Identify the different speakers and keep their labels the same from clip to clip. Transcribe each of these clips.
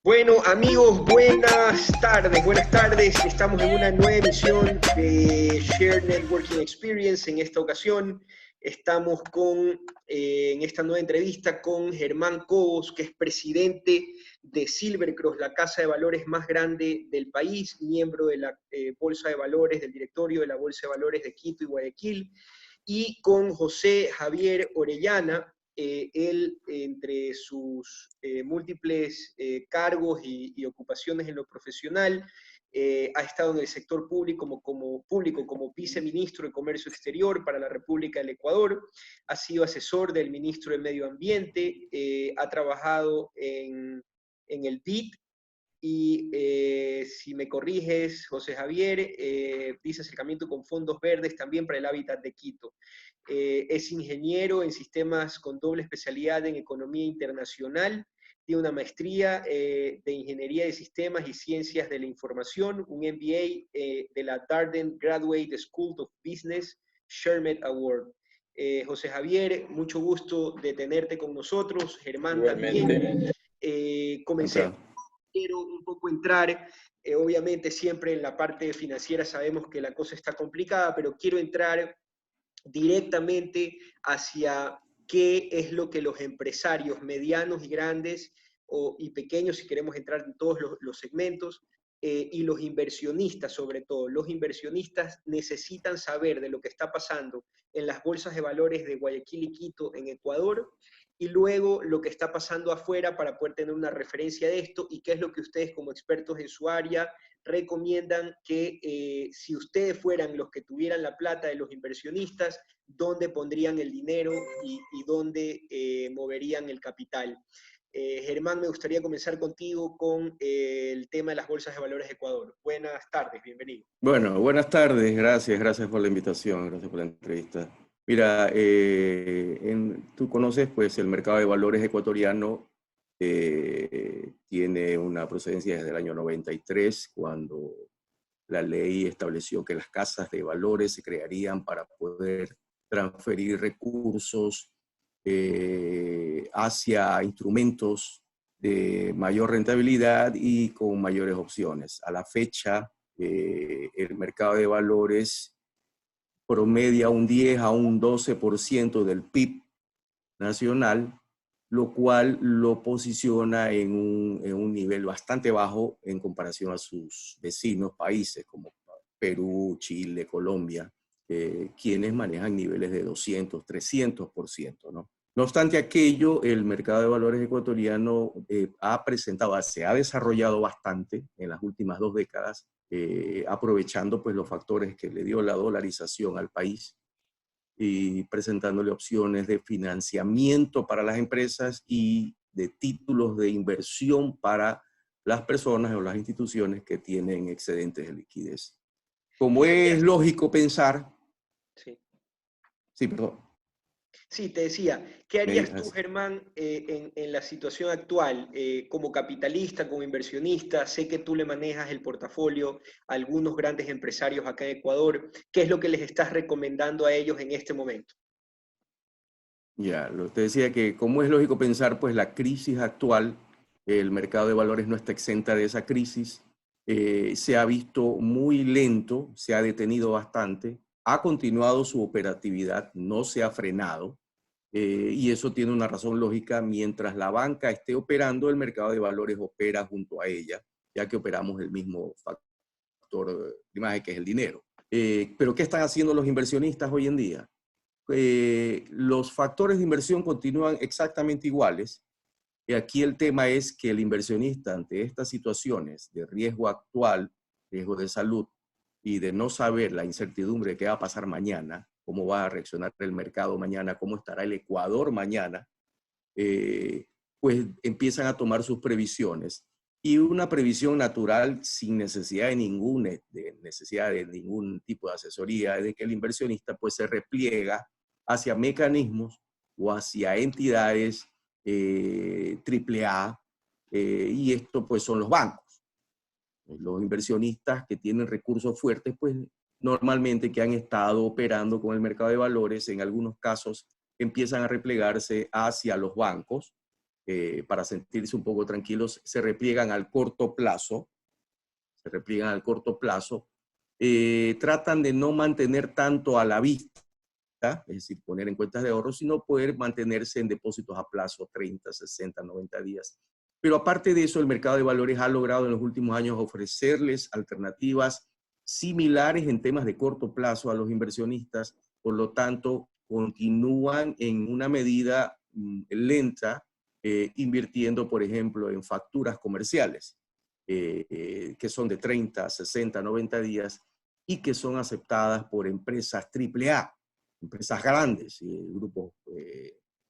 Speaker 1: Bueno, amigos, buenas tardes, buenas tardes. Estamos en una nueva emisión de Share Networking Experience. En esta ocasión estamos en esta nueva entrevista con Germán Cobos, que es presidente de Silvercross, la casa de valores más grande del país, miembro de la Bolsa de Valores, del directorio de la Bolsa de Valores de Quito y Guayaquil, y con José Javier Orellana. Él, entre sus múltiples cargos y ocupaciones en lo profesional, ha estado en el sector público como viceministro de Comercio Exterior para la República del Ecuador, ha sido asesor del ministro de Medio Ambiente, ha trabajado en el BID, y si me corriges, José Javier, dice acercamiento con fondos verdes también para el hábitat de Quito. Es ingeniero en sistemas con doble especialidad en economía internacional, tiene una maestría de ingeniería de sistemas y ciencias de la información, un MBA de la Darden Graduate School of Business, Shermet Award. José Javier, mucho gusto de tenerte con nosotros, Germán
Speaker 2: Igualmente.
Speaker 1: también. Comencemos. Quiero un poco entrar, obviamente siempre en la parte financiera sabemos que la cosa está complicada, pero quiero entrar directamente hacia qué es lo que los empresarios medianos y grandes y pequeños, si queremos entrar en todos los segmentos, y los inversionistas sobre todo. Los inversionistas necesitan saber de lo que está pasando en las bolsas de valores de Guayaquil y Quito en Ecuador, y luego lo que está pasando afuera para poder tener una referencia de esto y qué es lo que ustedes como expertos en su área recomiendan que si ustedes fueran los que tuvieran la plata de los inversionistas, dónde pondrían el dinero y dónde moverían el capital. Germán, me gustaría comenzar contigo con el tema de las bolsas de valores de Ecuador. Buenas tardes, bienvenido.
Speaker 2: Bueno, buenas tardes, gracias por la invitación, gracias por la entrevista. Mira, tú conoces pues el mercado de valores ecuatoriano tiene una procedencia desde el año 93, cuando la ley estableció que las casas de valores se crearían para poder transferir recursos hacia instrumentos de mayor rentabilidad y con mayores opciones. A la fecha, el mercado de valores promedia un 10 a un 12% del PIB nacional, lo cual lo posiciona en un nivel bastante bajo en comparación a sus vecinos países como Perú, Chile, Colombia, quienes manejan niveles de 200, 300%, ¿no? No obstante aquello, el mercado de valores ecuatoriano se ha desarrollado bastante en las últimas 2 décadas, aprovechando pues, los factores que le dio la dolarización al país y presentándole opciones de financiamiento para las empresas y de títulos de inversión para las personas o las instituciones que tienen excedentes de liquidez. Como es lógico pensar...
Speaker 1: Sí.
Speaker 2: Sí, perdón.
Speaker 1: Sí, te decía, ¿qué harías tú, Germán, en la situación actual como capitalista, como inversionista? Sé que tú le manejas el portafolio a algunos grandes empresarios acá en Ecuador. ¿Qué es lo que les estás recomendando a ellos en este momento?
Speaker 2: Ya, te decía que como es lógico pensar, pues la crisis actual, el mercado de valores no está exenta de esa crisis, se ha visto muy lento, se ha detenido bastante, ha continuado su operatividad, no se ha frenado, y eso tiene una razón lógica. Mientras la banca esté operando, el mercado de valores opera junto a ella, ya que operamos el mismo factor de imagen, que es el dinero. Pero ¿qué están haciendo los inversionistas hoy en día? Los factores de inversión continúan exactamente iguales. Y aquí el tema es que el inversionista, ante estas situaciones de riesgo actual, riesgo de salud y de no saber la incertidumbre de qué va a pasar mañana, cómo va a reaccionar el mercado mañana, cómo estará el Ecuador mañana, pues empiezan a tomar sus previsiones. Y una previsión natural sin necesidad de ningún tipo de asesoría, es de que el inversionista pues se repliega hacia mecanismos o hacia entidades AAA, y esto pues son los bancos. Los inversionistas que tienen recursos fuertes, pues normalmente que han estado operando con el mercado de valores, en algunos casos empiezan a replegarse hacia los bancos, para sentirse un poco tranquilos, se repliegan al corto plazo, tratan de no mantener tanto a la vista, es decir, poner en cuentas de ahorro, sino poder mantenerse en depósitos a plazo 30, 60, 90 días. Pero aparte de eso, el mercado de valores ha logrado en los últimos años ofrecerles alternativas similares en temas de corto plazo a los inversionistas, por lo tanto, continúan en una medida lenta, invirtiendo, por ejemplo, en facturas comerciales, que son de 30, 60, 90 días y que son aceptadas por empresas AAA, empresas grandes, grupos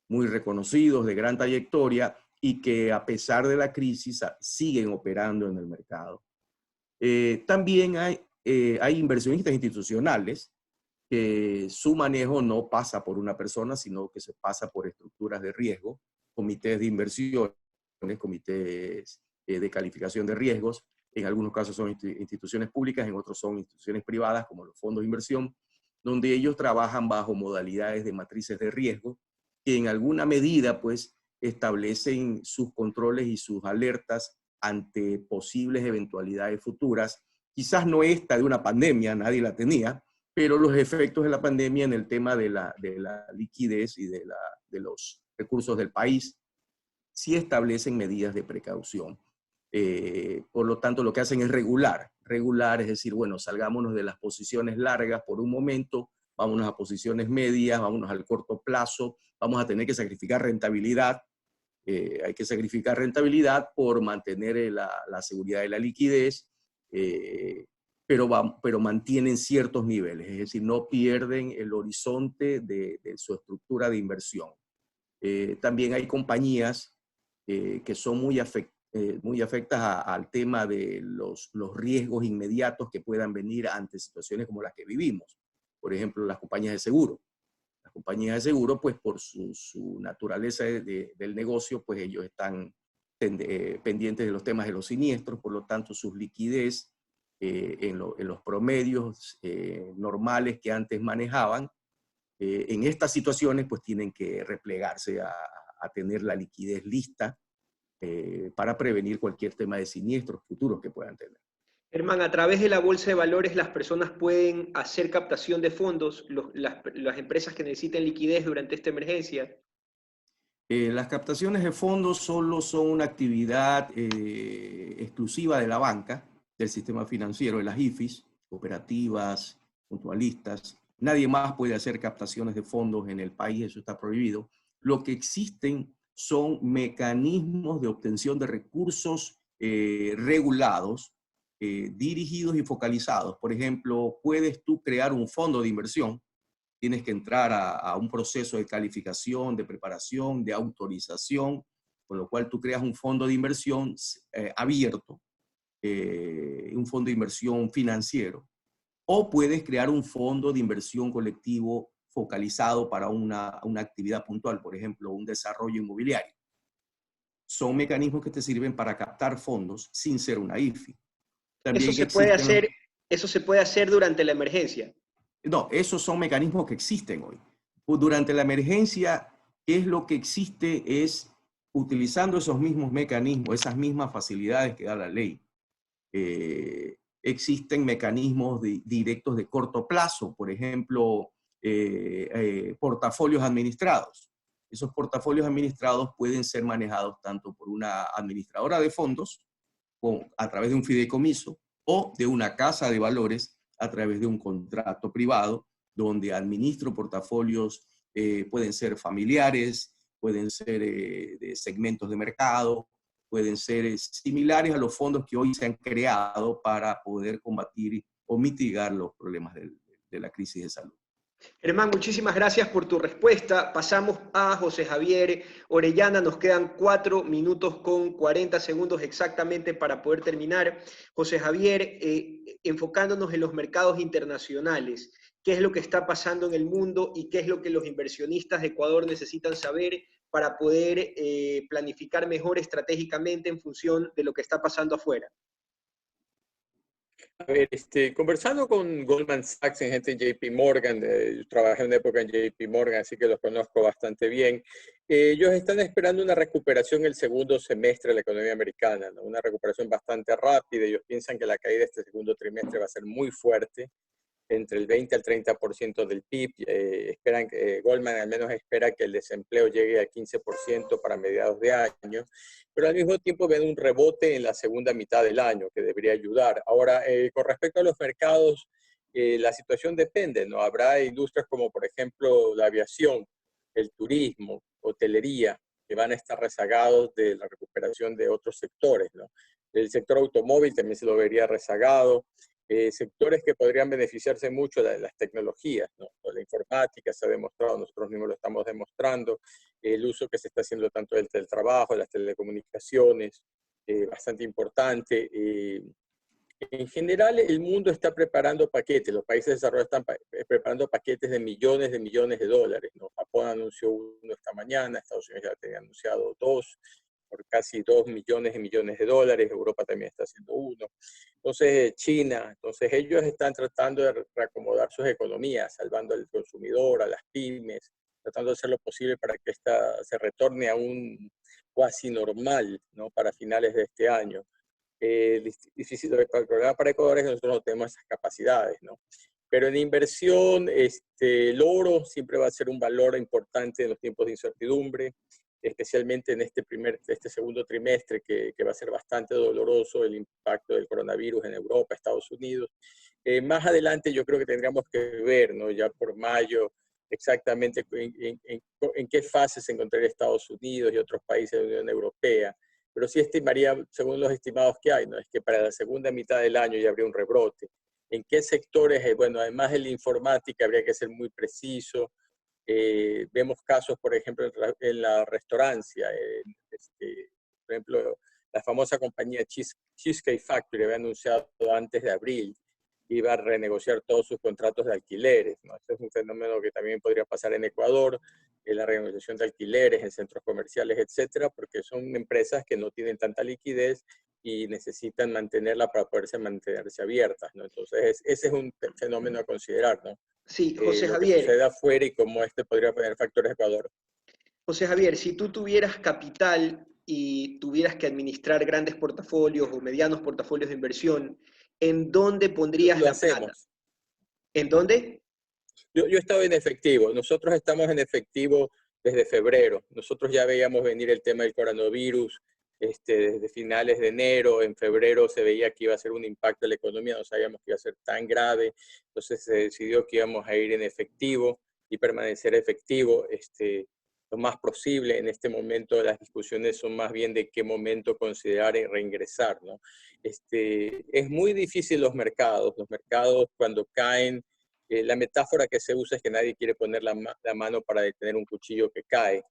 Speaker 2: muy reconocidos, de gran trayectoria, y que a pesar de la crisis siguen operando en el mercado. También hay inversionistas institucionales que su manejo no pasa por una persona, sino que se pasa por estructuras de riesgo, comités de inversiones, comités de calificación de riesgos. En algunos casos son instituciones públicas, en otros son instituciones privadas, como los fondos de inversión, donde ellos trabajan bajo modalidades de matrices de riesgo, que en alguna medida, pues, establecen sus controles y sus alertas ante posibles eventualidades futuras. Quizás no esta de una pandemia, nadie la tenía, pero los efectos de la pandemia en el tema de la liquidez y de los recursos del país sí establecen medidas de precaución. Por lo tanto, lo que hacen es regular, es decir, bueno, salgámonos de las posiciones largas por un momento, vámonos a posiciones medias, vámonos al corto plazo, vamos a tener que sacrificar rentabilidad, hay que sacrificar rentabilidad por mantener la seguridad de la liquidez, pero mantienen ciertos niveles, es decir, no pierden el horizonte de su estructura de inversión. También hay compañías que son muy afectas al tema de los riesgos inmediatos que puedan venir ante situaciones como las que vivimos. Por ejemplo, las compañías de seguro. Las compañías de seguro, pues por su naturaleza del negocio, pues ellos están pendientes de los temas de los siniestros, por lo tanto sus liquidez en los promedios normales que antes manejaban, en estas situaciones pues tienen que replegarse a tener la liquidez lista para prevenir cualquier tema de siniestros futuros que puedan tener.
Speaker 1: Germán, a través de la bolsa de valores las personas pueden hacer captación de fondos, las empresas que necesiten liquidez durante esta emergencia.
Speaker 2: Las captaciones de fondos solo son una actividad exclusiva de la banca, del sistema financiero, de las IFIs, cooperativas, mutualistas. Nadie más puede hacer captaciones de fondos en el país, eso está prohibido. Lo que existen son mecanismos de obtención de recursos regulados, dirigidos y focalizados. Por ejemplo, puedes tú crear un fondo de inversión, tienes que entrar a un proceso de calificación, de preparación, de autorización, con lo cual tú creas un fondo de inversión abierto, un fondo de inversión financiero, o puedes crear un fondo de inversión colectivo focalizado para una actividad puntual, por ejemplo, un desarrollo inmobiliario. Son mecanismos que te sirven para captar fondos sin ser una IFI. También
Speaker 1: eso se puede hacer durante la emergencia.
Speaker 2: No, esos son mecanismos que existen hoy. Durante la emergencia, ¿qué es lo que existe? Es utilizando esos mismos mecanismos, esas mismas facilidades que da la ley. Existen mecanismos directos de corto plazo, por ejemplo, portafolios administrados. Esos portafolios administrados pueden ser manejados tanto por una administradora de fondos a través de un fideicomiso o de una casa de valores a través de un contrato privado donde administro portafolios, pueden ser familiares, pueden ser de segmentos de mercado, pueden ser similares a los fondos que hoy se han creado para poder combatir o mitigar los problemas de la crisis de salud.
Speaker 1: Germán, muchísimas gracias por tu respuesta. Pasamos a José Javier Orellana. Nos quedan 4 minutos con 40 segundos exactamente para poder terminar. José Javier, enfocándonos en los mercados internacionales, ¿qué es lo que está pasando en el mundo y qué es lo que los inversionistas de Ecuador necesitan saber para poder planificar mejor estratégicamente en función de lo que está pasando afuera?
Speaker 3: A ver, conversando con Goldman Sachs, en gente en JP Morgan, yo trabajé una época en JP Morgan, así que los conozco bastante bien. Ellos están esperando una recuperación el segundo semestre de la economía americana, ¿no? Una recuperación bastante rápida. Ellos piensan que la caída de este segundo trimestre va a ser muy fuerte, entre el 20 al 30% del PIB. Goldman al menos espera que el desempleo llegue al 15% para mediados de año, pero al mismo tiempo ven un rebote en la segunda mitad del año que debería ayudar. Ahora, con respecto a los mercados, la situación depende, ¿no? Habrá industrias como, por ejemplo, la aviación, el turismo, hotelería, que van a estar rezagados de la recuperación de otros sectores, ¿no? El sector automóvil también se lo vería rezagado. Sectores que podrían beneficiarse mucho de las tecnologías, ¿no? La informática se ha demostrado, nosotros mismos lo estamos demostrando, el uso que se está haciendo tanto del teletrabajo, de las telecomunicaciones, bastante importante. En general, el mundo está preparando paquetes, los países desarrollados están preparando paquetes de millones de dólares, ¿no? Japón anunció uno esta mañana, Estados Unidos ya tenía anunciado dos, por casi 2 millones de dólares, Europa también está haciendo uno. Entonces, China, entonces ellos están tratando de reacomodar sus economías, salvando al consumidor, a las pymes, tratando de hacer lo posible para que esta se retorne a un cuasi normal, ¿no? Para finales de este año. Difícil, el problema para Ecuador es que nosotros no tenemos esas capacidades, ¿no? Pero en inversión, el oro siempre va a ser un valor importante en los tiempos de incertidumbre, especialmente en este segundo trimestre, que va a ser bastante doloroso el impacto del coronavirus en Europa, Estados Unidos. Más adelante yo creo que tendríamos que ver, ¿no? Ya por mayo, exactamente en qué fase se encontraría Estados Unidos y otros países de la Unión Europea. Pero sí estimaría, según los estimados que hay, ¿no? Es que para la segunda mitad del año ya habría un rebrote. ¿En qué sectores? Bueno, además de la informática, habría que ser muy preciso. Vemos casos, por ejemplo, en la restaurancia. Por ejemplo, la famosa compañía Cheesecake Factory había anunciado antes de abril que iba a renegociar todos sus contratos de alquileres, ¿no? Este es un fenómeno que también podría pasar en Ecuador, la renegociación de alquileres en centros comerciales, etcétera, porque son empresas que no tienen tanta liquidez y necesitan mantenerla para poderse mantenerse abiertas, ¿no? Entonces, ese es un fenómeno a considerar, ¿no?
Speaker 1: Sí, José
Speaker 3: Lo que
Speaker 1: Javier.
Speaker 3: sucede afuera y cómo podría tener factores de Ecuador.
Speaker 1: José Javier, si tú tuvieras capital y tuvieras que administrar grandes portafolios o medianos portafolios de inversión, ¿en dónde pondrías
Speaker 3: Lo
Speaker 1: la plata?
Speaker 3: hacemos.
Speaker 1: ¿En dónde?
Speaker 3: Yo he estado en efectivo. Nosotros estamos en efectivo desde febrero. Nosotros ya veíamos venir el tema del coronavirus desde finales de enero. En febrero se veía que iba a ser un impacto en la economía, no sabíamos que iba a ser tan grave. Entonces se decidió que íbamos a ir en efectivo y permanecer efectivo lo más posible. En este momento las discusiones son más bien de qué momento considerar y reingresar, ¿no? Es muy difícil los mercados. Los mercados cuando caen, la metáfora que se usa es que nadie quiere poner la mano para detener un cuchillo que cae.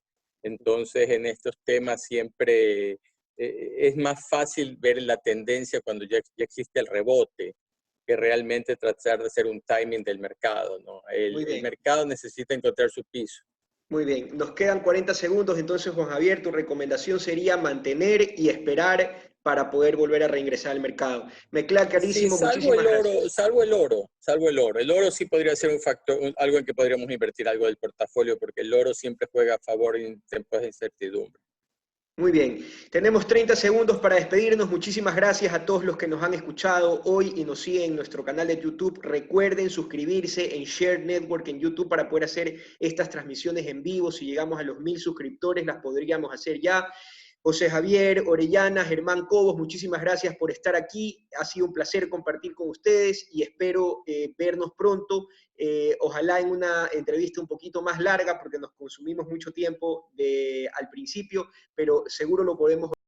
Speaker 3: Entonces, en estos temas siempre es más fácil ver la tendencia cuando ya existe el rebote, que realmente tratar de hacer un timing del mercado, ¿no?
Speaker 1: Muy
Speaker 3: El
Speaker 1: bien,
Speaker 3: mercado necesita encontrar su piso.
Speaker 1: muy bien. Nos quedan 40 segundos, entonces Juan Javier, tu recomendación sería mantener y esperar para poder volver a reingresar al mercado. Me queda
Speaker 3: Sí,
Speaker 1: clarísimo, muchísimas gracias.
Speaker 3: salvo el oro, salvo el oro. El oro sí podría ser un factor, algo en que podríamos invertir algo del portafolio, porque el oro siempre juega a favor en tiempos de incertidumbre.
Speaker 1: Muy bien, tenemos 30 segundos para despedirnos. Muchísimas gracias a todos los que nos han escuchado hoy y nos siguen en nuestro canal de YouTube. Recuerden suscribirse en Share Network en YouTube para poder hacer estas transmisiones en vivo. Si llegamos a los 1000 suscriptores, las podríamos hacer ya. José Javier, Orellana, Germán Cobos, muchísimas gracias por estar aquí. Ha sido un placer compartir con ustedes y espero vernos pronto. Ojalá en una entrevista un poquito más larga porque nos consumimos mucho tiempo al principio, pero seguro lo podemos